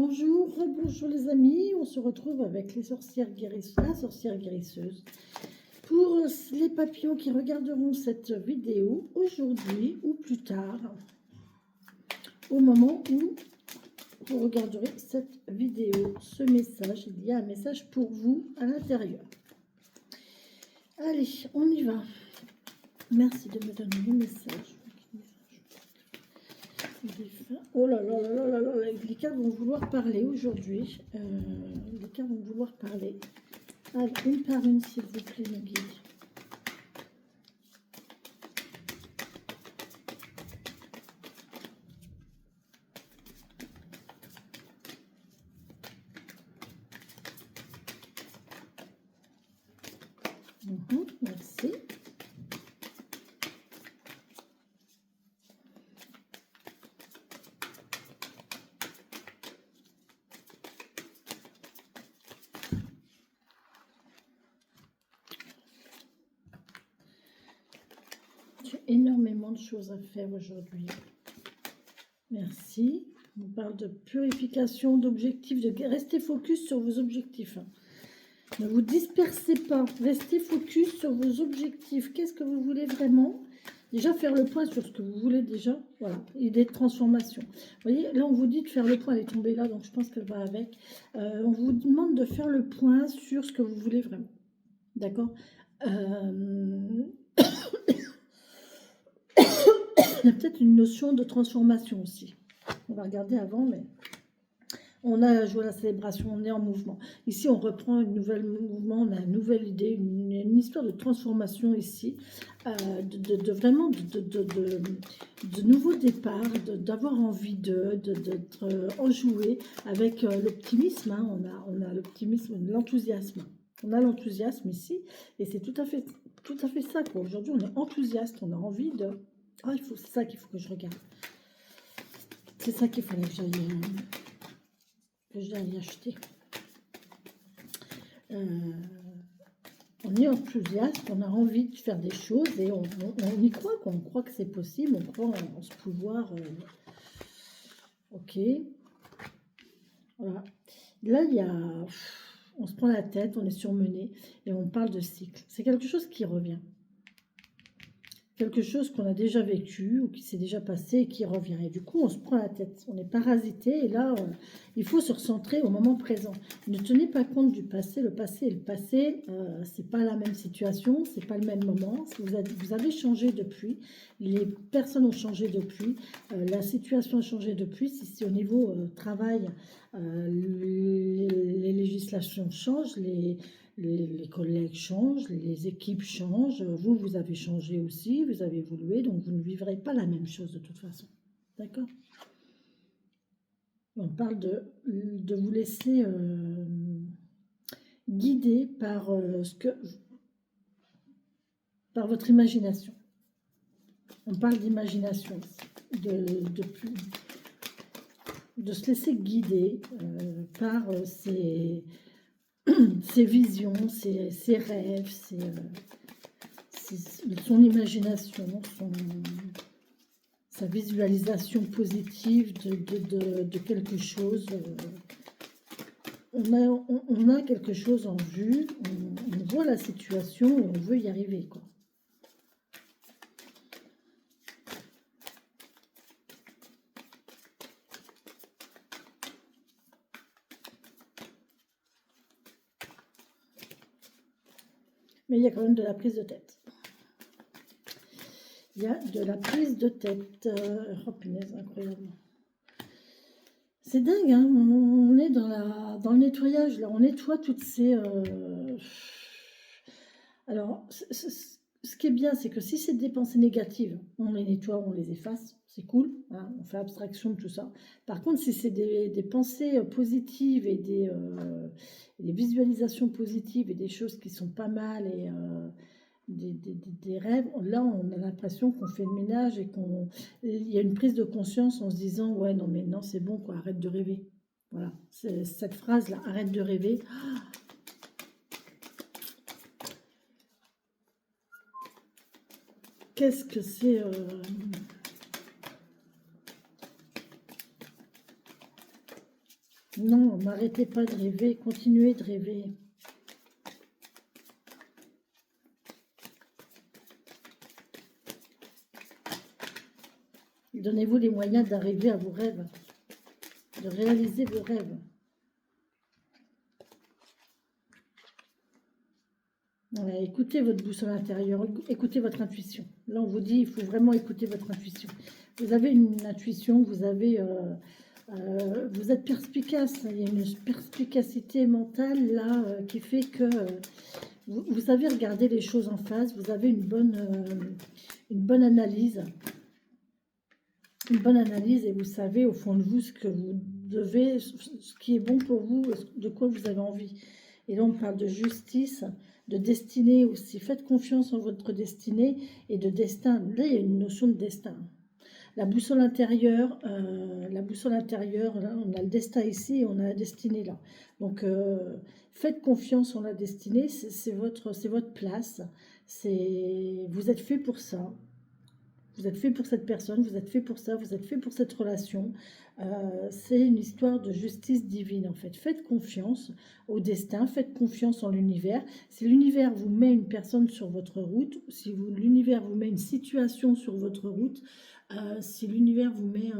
Bonjour, rebonjour les amis, on se retrouve avec les sorcières guérisseuses, la sorcière guérisseuse. Pour les papillons qui regarderont cette vidéo aujourd'hui ou plus tard, au moment où vous regarderez cette vidéo, ce message, il y a un message pour vous à l'intérieur. Allez, on y va. Merci de me donner le message. Oh là là là là là là, les cartes vont vouloir parler aujourd'hui. Les cartes vont vouloir parler. Allez, une par une, s'il vous plaît, mes guides. Merci. J'ai énormément de choses à faire aujourd'hui. Merci. On parle de purification, d'objectifs, de rester focus sur vos objectifs. Ne vous dispersez pas. Restez focus sur vos objectifs. Qu'est-ce que vous voulez vraiment? Déjà, faire le point sur ce que vous voulez déjà. Voilà, idée de transformation. Vous voyez, là, on vous dit de faire le point. Elle est tombée là, donc je pense qu'elle va avec. On vous demande de faire le point sur ce que vous voulez vraiment. D'accord. Il y a peut-être une notion de transformation aussi. On va regarder avant, mais on a joué à la célébration, on est en mouvement. Ici, on reprend une nouvelle mouvement, on a une nouvelle idée, une histoire de transformation ici, vraiment de nouveaux départs, d'avoir envie d'être enjoué avec l'optimisme. Hein, on a l'optimisme, l'enthousiasme. On a l'enthousiasme ici, et c'est tout à fait ça. Aujourd'hui, on est enthousiaste, on a envie de... Ah, c'est ça qu'il faut que je regarde. C'est ça qu'il fallait que j'aille acheter. On est enthousiaste, on a envie de faire des choses et on y croit, quoi. On croit que c'est possible, on croit en ce pouvoir. Ok. Voilà. Là, on se prend la tête, on est surmené et on parle de cycle. C'est quelque chose qui revient. Quelque chose qu'on a déjà vécu ou qui s'est déjà passé et qui revient. Et du coup, on se prend la tête. On est parasité et là, il faut se recentrer au moment présent. Ne tenez pas compte du passé. Le passé est le passé. C'est pas la même situation, c'est pas le même moment. Vous avez changé depuis. Les personnes ont changé depuis. La situation a changé depuis. Si au niveau travail, les législations changent, les collègues changent, les équipes changent, vous avez changé aussi, vous avez évolué, donc vous ne vivrez pas la même chose de toute façon. D'accord? On parle de vous laisser guider par, par votre imagination. On parle d'imagination, de se laisser guider par ses visions, ses rêves, son imagination, sa visualisation positive de quelque chose. On a quelque chose en vue, on voit la situation et on veut y arriver, quoi. Mais il y a quand même de la prise de tête. Il y a de la prise de tête. Oh punaise, incroyable. C'est dingue, hein, on est dans le nettoyage, là. On nettoie toutes ces... Alors, ce qui est bien, c'est que si c'est des pensées négatives, on les nettoie, on les efface. C'est cool, hein, on fait abstraction de tout ça. Par contre, si c'est des pensées positives et des visualisations positives et des choses qui sont pas mal et des rêves, là, on a l'impression qu'on fait le ménage et il y a une prise de conscience en se disant « Ouais, non, mais non, c'est bon, quoi, arrête de rêver. » Voilà, c'est cette phrase-là, « Arrête de rêver. » Qu'est-ce que c'est Non, n'arrêtez pas de rêver, continuez de rêver. Donnez-vous les moyens d'arriver à vos rêves, de réaliser vos rêves. Voilà, écoutez votre boussole intérieure, écoutez votre intuition. Là, on vous dit, il faut vraiment écouter votre intuition. Vous avez une intuition, vous êtes perspicace. Il y a une perspicacité mentale là qui fait que vous savez regarder les choses en face. Vous avez une bonne analyse. Une bonne analyse et vous savez au fond de vous ce que vous devez, ce qui est bon pour vous, de quoi vous avez envie. Et là, on parle de justice, de destinée aussi. Faites confiance en votre destinée et de destin. Là, il y a une notion de destin. La boussole intérieure, là, on a le destin ici et on a la destinée là. Donc, faites confiance en la destinée, c'est votre place. Vous êtes fait pour ça. Vous êtes fait pour cette personne, vous êtes fait pour ça, vous êtes fait pour cette relation. C'est une histoire de justice divine en fait. Faites confiance au destin, faites confiance en l'univers. Si l'univers vous met une personne sur votre route, si l'univers vous met une situation sur votre route, si l'univers vous met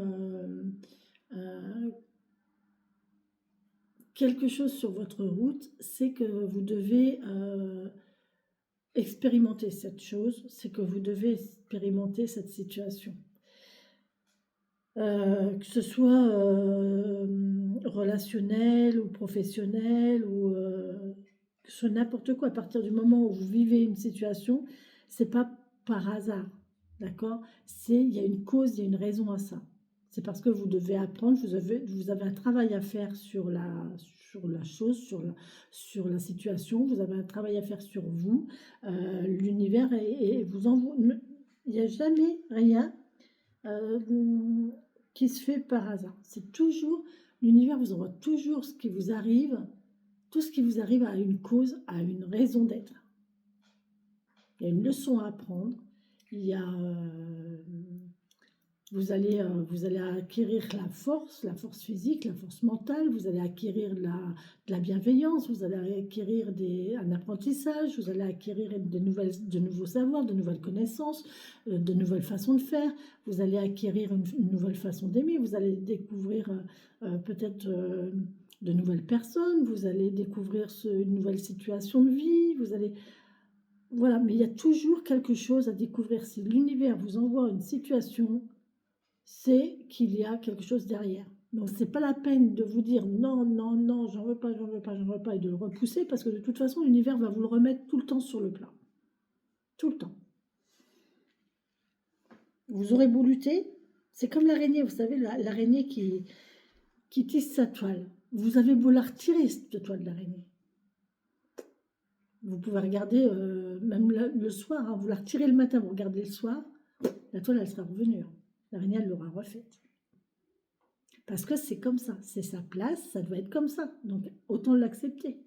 quelque chose sur votre route, c'est que vous devez expérimenter cette chose, c'est que vous devez expérimenter cette situation. Que ce soit relationnel ou professionnel ou que ce soit n'importe quoi. À partir du moment où vous vivez une situation, c'est pas par hasard, d'accord? Il y a une cause, il y a une raison à ça. C'est parce que vous devez apprendre, vous avez un travail à faire sur la chose, sur la situation, vous avez un travail à faire sur vous, l'univers, et il n'y a jamais rien euh, qui se fait par hasard. C'est toujours, l'univers vous envoie toujours ce qui vous arrive, tout ce qui vous arrive a une cause, a une raison d'être. Il y a une leçon à apprendre, il y a, vous allez acquérir la force physique, la force mentale, vous allez acquérir de la bienveillance, vous allez acquérir un apprentissage, vous allez acquérir de nouveaux savoirs, de nouvelles connaissances, de nouvelles façons de faire, vous allez acquérir une nouvelle façon d'aimer, vous allez découvrir peut-être de nouvelles personnes, vous allez découvrir une nouvelle situation de vie, vous allez... Voilà, mais il y a toujours quelque chose à découvrir. Si l'univers vous envoie une situation, c'est qu'il y a quelque chose derrière. Donc, c'est pas la peine de vous dire non, non, non, j'en veux pas, j'en veux pas, j'en veux pas, et de le repousser, parce que de toute façon, l'univers va vous le remettre tout le temps sur le plat. Tout le temps. Vous aurez beau lutter, c'est comme l'araignée, vous savez, l'araignée qui tisse sa toile. Vous avez beau la retirer, cette toile d'araignée. Vous pouvez regarder, même le soir, hein, vous la retirez le matin, vous regardez le soir, la toile, elle sera revenue. Hein. L'araignée, elle l'aura refaite. Parce que c'est comme ça, c'est sa place, ça doit être comme ça. Donc, autant l'accepter.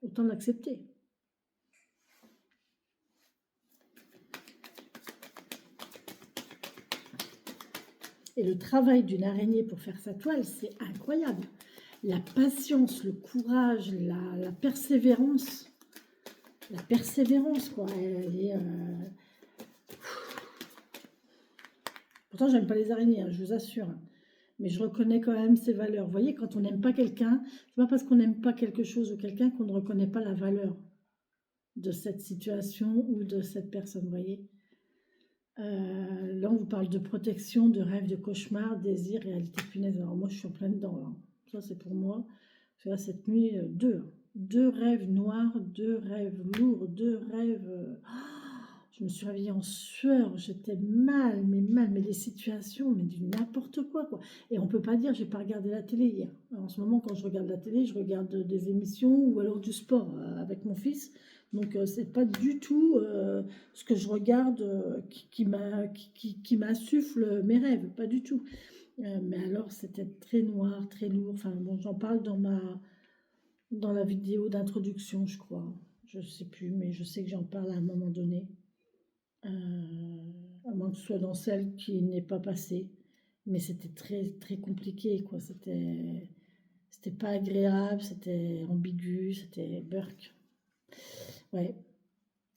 Autant l'accepter. Et le travail d'une araignée pour faire sa toile, c'est incroyable. La patience, le courage, la persévérance. La persévérance, quoi. Pourtant, j'aime pas les araignées, hein, je vous assure. Mais je reconnais quand même ses valeurs. Vous voyez, quand on n'aime pas quelqu'un, c'est pas parce qu'on n'aime pas quelque chose ou quelqu'un qu'on ne reconnaît pas la valeur de cette situation ou de cette personne, vous voyez. Là, on vous parle de protection, de rêve, de cauchemar, désir, réalité, punaise. Alors moi, je suis en plein dedans, là. Ça, c'est pour moi. Là, cette nuit, deux rêves noirs, deux rêves lourds, deux rêves... Je me suis réveillée en sueur, j'étais mal, mais des situations, mais du n'importe quoi, quoi. Et on peut pas dire, j'ai pas regardé la télé hier. Alors, en ce moment, quand je regarde la télé, je regarde des émissions ou alors du sport avec mon fils. Donc, c'est pas du tout ce que je regarde qui m'insuffle mes rêves, pas du tout. Mais alors, c'était très noir, très lourd. Enfin, bon, j'en parle dans la vidéo d'introduction, je crois. Je sais plus, mais je sais que j'en parle à un moment donné. À moins que ce soit dans celle qui n'est pas passée. mais c'était très, très compliqué, quoi. C'était pas agréable, c'était ambigu, c'était burk. Ouais.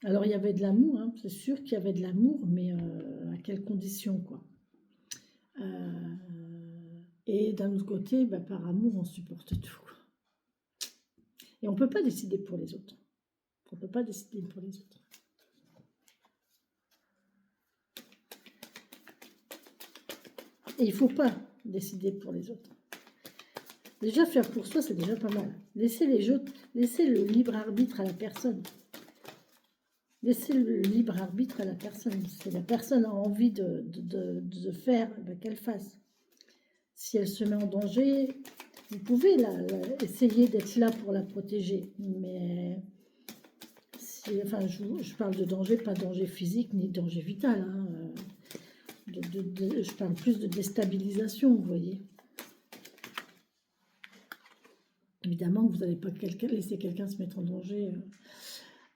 Alors, il y avait de l'amour, hein, c'est sûr qu'il y avait de l'amour, mais à quelles conditions, quoi. Euh, et d'un autre côté, bah, par amour, on supporte tout, quoi. Et on ne peut pas décider pour les autres. On ne peut pas décider pour les autres. Et il ne faut pas décider pour les autres. Déjà, faire pour soi, c'est déjà pas mal. Laissez le libre arbitre à la personne. Laissez le libre arbitre à la personne. Si la personne a envie de faire, ben, qu'elle fasse. Si elle se met en danger, vous pouvez essayer d'être là pour la protéger. Mais enfin, je parle de danger, pas danger physique ni danger vital. Hein. Je parle plus de déstabilisation, vous voyez. Évidemment que vous n'allez pas laisser quelqu'un se mettre en danger.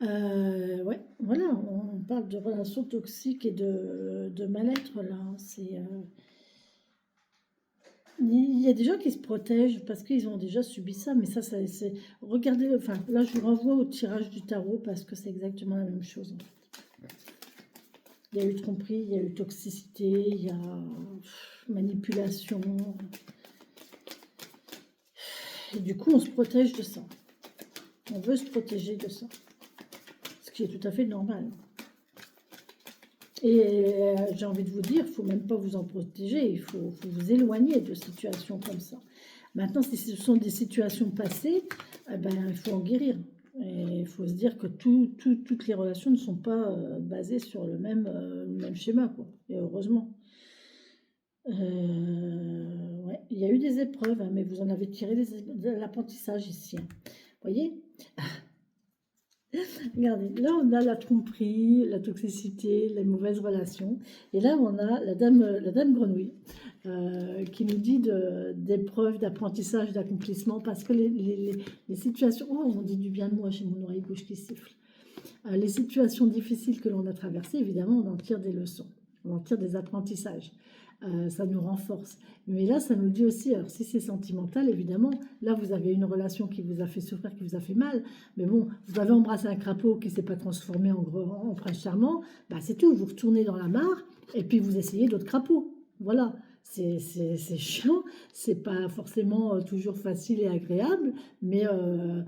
Ouais, voilà, on parle de relations toxiques et de mal-être là. Il y a des gens qui se protègent parce qu'ils ont déjà subi ça, mais ça c'est. Regardez, enfin, là je vous renvoie au tirage du tarot parce que c'est exactement la même chose en fait. Il y a eu tromperie, il y a eu toxicité, il y a manipulation. Et du coup, on se protège de ça. On veut se protéger de ça. Ce qui est tout à fait normal. Et j'ai envie de vous dire, il ne faut même pas vous en protéger, il faut vous éloigner de situations comme ça. Maintenant, si ce sont des situations passées, eh ben, il faut en guérir. Et il faut se dire que toutes les relations ne sont pas basées sur le même schéma, quoi. Et heureusement. Ouais, il y a eu des épreuves, hein, mais vous en avez tiré de l'apprentissage ici. Hein. Vous voyez? Regardez, là on a la tromperie, la toxicité, les mauvaises relations. Et là on a la dame grenouille qui nous dit d'épreuves, d'apprentissage, d'accomplissement, parce que les situations... Oh, on dit du bien de moi, j'ai mon oreille gauche qui siffle. Les situations difficiles que l'on a traversées, évidemment, on en tire des leçons, on en tire des apprentissages. Ça nous renforce. Mais là, ça nous dit aussi, alors si c'est sentimental, évidemment, là, vous avez une relation qui vous a fait souffrir, qui vous a fait mal, mais bon, vous avez embrassé un crapaud qui ne s'est pas transformé en prince charmant, bah, c'est tout, vous retournez dans la mare, et puis vous essayez d'autres crapauds. Voilà, c'est chiant, c'est pas forcément toujours facile et agréable, mais à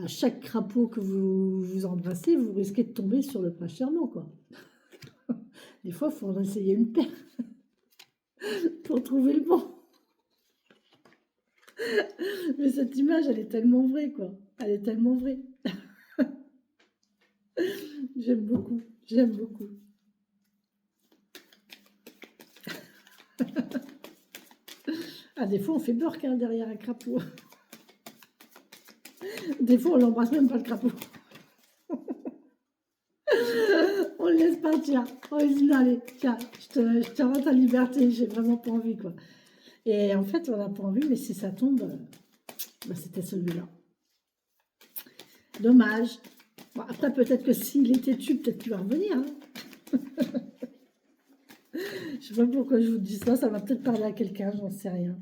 chaque crapaud que vous embrassez, vous risquez de tomber sur le prince charmant, quoi. Des fois, il faut en essayer une paire pour trouver le bon. Mais cette image, elle est tellement vraie, quoi. Elle est tellement vraie. J'aime beaucoup. J'aime beaucoup. Ah, des fois, on fait beurre hein, derrière un crapaud. Des fois, on l'embrasse même pas le crapaud. On le laisse partir. On lui dit, allez, tiens, je te rends ta liberté. J'ai vraiment pas envie, quoi. Et en fait, on n'a pas envie, mais si ça tombe, bah, c'était celui-là. Dommage. Bon, après, peut-être que s'il est têtu, peut-être qu'il va revenir. Hein. Je sais pas pourquoi je vous dis ça. Ça va peut-être parler à quelqu'un, j'en sais rien.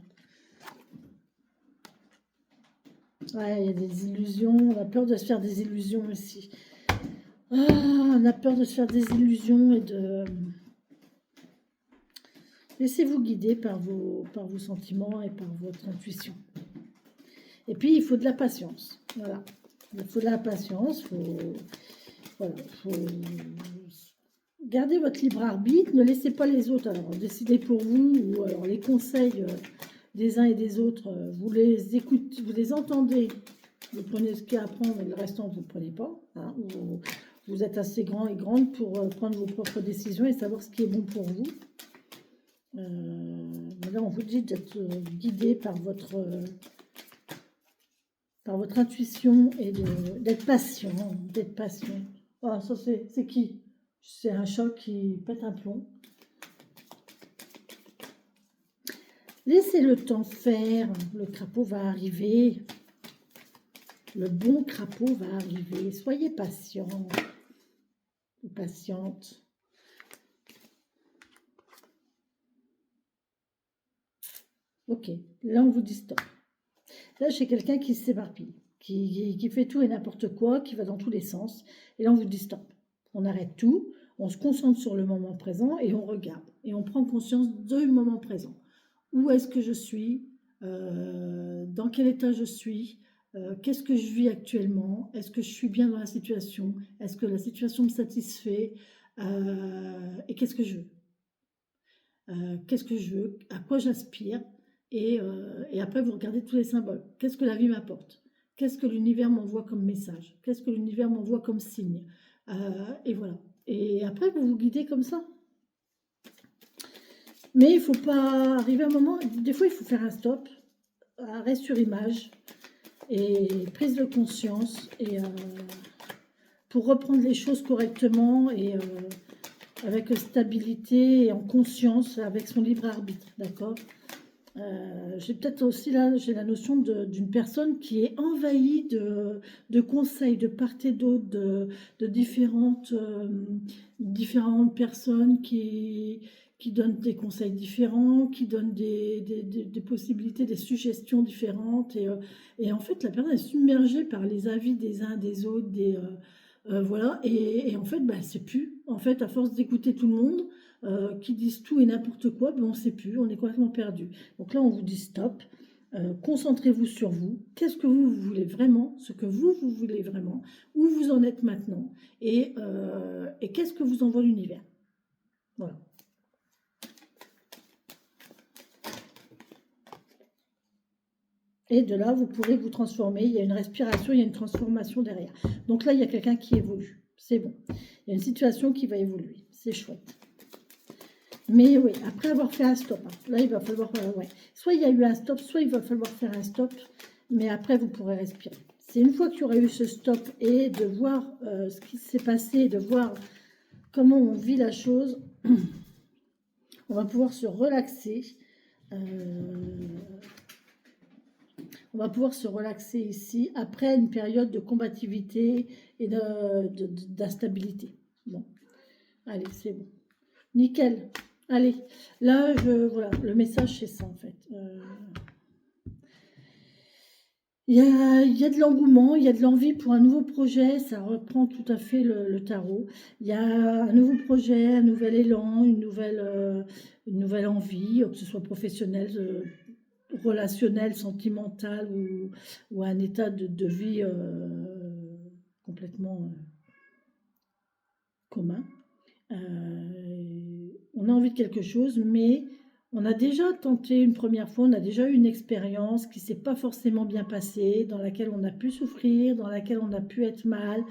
Ouais, il y a des illusions. On a peur de se faire des illusions aussi. Ah, on a peur de se faire des illusions et de... Laissez-vous guider par vos sentiments et par votre intuition. Et puis, il faut de la patience. Voilà. Il faut de la patience. Voilà, faut garder votre libre arbitre. Ne laissez pas les autres alors décider pour vous ou alors les conseils des uns et des autres. Vous les écoutez, vous les entendez. Vous prenez ce qu'il y a à prendre et le restant, vous ne le prenez pas. Hein. Vous êtes assez grand et grande pour prendre vos propres décisions et savoir ce qui est bon pour vous. Mais là, on vous dit d'être guidé par votre intuition et d'être patient. D'être patient. Oh, ça, c'est qui? C'est un chat qui pète un plomb. Laissez le temps faire. Le crapaud va arriver. Le bon crapaud va arriver. Soyez patient ou patiente. Ok, là on vous dit stop. Là, j'ai quelqu'un qui s'éparpille, qui fait tout et n'importe quoi, qui va dans tous les sens. Et là, on vous dit stop. On arrête tout, on se concentre sur le moment présent et on regarde. Et on prend conscience du moment présent. Où est-ce que je suis? Dans quel état je suis? Qu'est-ce que je vis actuellement? Est-ce que je suis bien dans la situation? Est-ce que la situation me satisfait? Et qu'est-ce que je veux? Qu'est-ce que je veux? À quoi j'aspire? Et après, vous regardez tous les symboles. Qu'est-ce que la vie m'apporte? Qu'est-ce que l'univers m'envoie comme message? Qu'est-ce que l'univers m'envoie comme signe? Et voilà. Et après, vous vous guidez comme ça. Mais il ne faut pas arriver à un moment, des fois il faut faire un stop, arrêt sur image et prise de conscience et pour reprendre les choses correctement et avec stabilité et en conscience, avec son libre arbitre, d'accord. J'ai peut-être aussi là, j'ai la notion d'une personne qui est envahie de conseils de part et d'autre, de différentes personnes qui donnent des conseils différents, qui donnent des possibilités, des suggestions différentes. Et en fait, la personne est submergée par les avis des uns des autres, voilà. Et en fait, bah, c'est plus. En fait, à force d'écouter tout le monde, qui disent tout et n'importe quoi, ben on ne sait plus, on est complètement perdu. Donc là, on vous dit stop, concentrez-vous sur vous. Qu'est-ce que vous voulez vraiment? Ce que vous voulez vraiment? Où vous en êtes maintenant? Et qu'est-ce que vous envoie l'univers? Voilà. Et de là, vous pourrez vous transformer. Il y a une respiration, il y a une transformation derrière. Donc là, il y a quelqu'un qui évolue. C'est bon. Il y a une situation qui va évoluer. C'est chouette. Mais oui, après avoir fait un stop, hein, là il va falloir, ouais. Soit il y a eu un stop, soit il va falloir faire un stop, mais après vous pourrez respirer. C'est une fois qu'il y aura eu ce stop et de voir ce qui s'est passé, de voir comment on vit la chose, on va pouvoir se relaxer. On va pouvoir se relaxer ici après une période de combativité et d'instabilité. Bon, allez, c'est bon. Nickel. Allez, là, voilà, le message, c'est ça, en fait. Il y a de l'engouement, il y a de l'envie pour un nouveau projet, ça reprend tout à fait le tarot. Il y a un nouveau projet, un nouvel élan, une nouvelle envie, que ce soit professionnel, relationnel, sentimental ou un état de vie complètement commun. On a envie de quelque chose, mais on a déjà tenté une première fois, on a déjà eu une expérience qui ne s'est pas forcément bien passée, dans laquelle on a pu souffrir, dans laquelle on a pu être mal.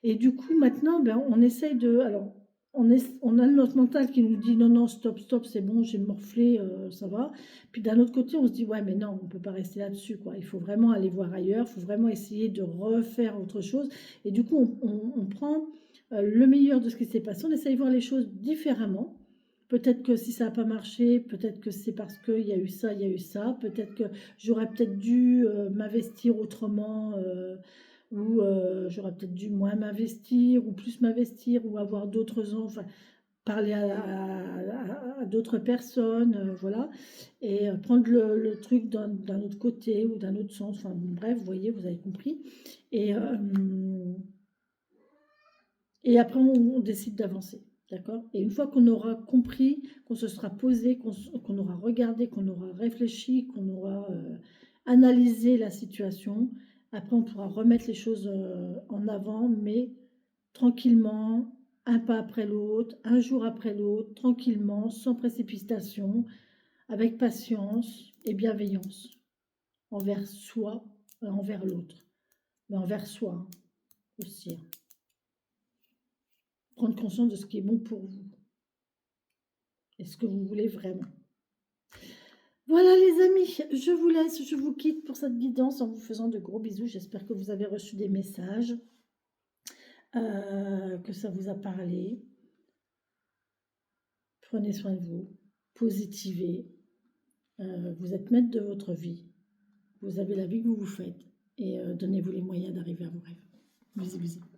Et du coup, maintenant, ben, on essaye de... Alors, on a notre mental qui nous dit non, non, stop, stop, c'est bon, j'ai morflé, ça va. Puis d'un autre côté, on se dit ouais, mais non, on ne peut pas rester là-dessus, quoi. Il faut vraiment aller voir ailleurs, il faut vraiment essayer de refaire autre chose. Et du coup, on prend le meilleur de ce qui s'est passé, on essaye de voir les choses différemment. Peut-être que si ça n'a pas marché, peut-être que c'est parce qu'il y a eu ça, il y a eu ça. Peut-être que j'aurais peut-être dû m'investir autrement, ou j'aurais peut-être dû moins m'investir, ou plus m'investir, ou avoir d'autres enfin, parler à d'autres personnes, voilà. Et prendre le truc d'un autre côté ou d'un autre sens. Enfin, bref, vous voyez, vous avez compris. Et, et après, on décide d'avancer. D'accord. Et une fois qu'on aura compris, qu'on se sera posé, qu'on aura regardé, qu'on aura réfléchi, qu'on aura analysé la situation, après on pourra remettre les choses en avant, mais tranquillement, un pas après l'autre, un jour après l'autre, tranquillement, sans précipitation, avec patience et bienveillance envers soi et envers l'autre, mais envers soi hein, aussi. Hein. Prendre conscience de ce qui est bon pour vous. Et ce que vous voulez vraiment. Voilà les amis, je vous laisse, je vous quitte pour cette guidance en vous faisant de gros bisous. J'espère que vous avez reçu des messages, que ça vous a parlé. Prenez soin de vous, positivez. Vous êtes maître de votre vie. Vous avez la vie que vous vous faites. Et donnez-vous les moyens d'arriver à vos rêves. Bisous, bisous.